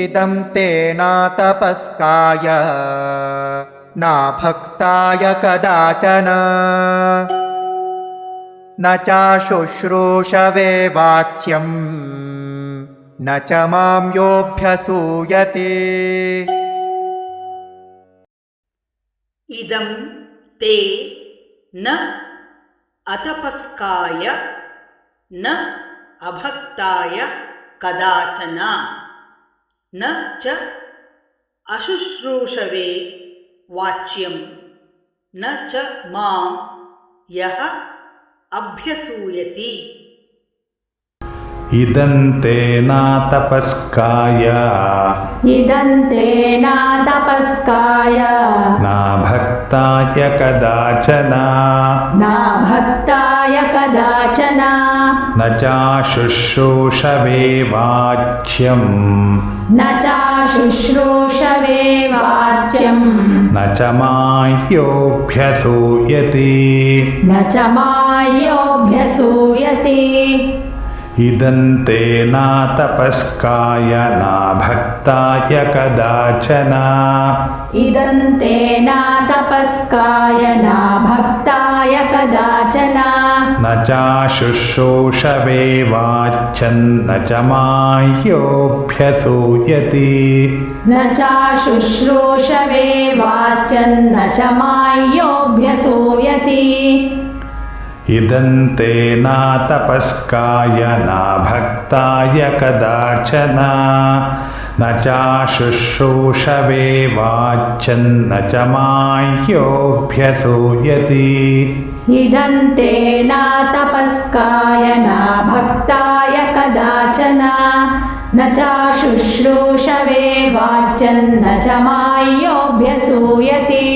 इदं ते नातपस्काय नाभक्ताय कदाचन न चाशुश्रूषवे वाच्यं न च मां योऽभ्यसूयते। इदं ते न अतपस्काय न अभक्ताय कदाचन न च अशुश्रूषवे वाच्यं न च मां यः अभ्यसूयति। इदं ते नातपस्काय नाभक्ताय कदाचन न चाशुश्रूषवे वाच्यं न च मायोऽभ्यसूयति। इदं ते नातपस्काय नाभक्ताय कदाचन न चाशुश्रूषवे वाच्यं न च मायोऽभ्यसूयति। इदं ते नातपस्काय नाभक्ताय कदाचन न चाशुश्रूषवे वाच्यं न च मायोऽभ्यसूयति। इदं ते नातपस्काय नाभक्ताय कदाचन न चाशुश्रूषवे वाच्यं न च मायोऽभ्यसूयति।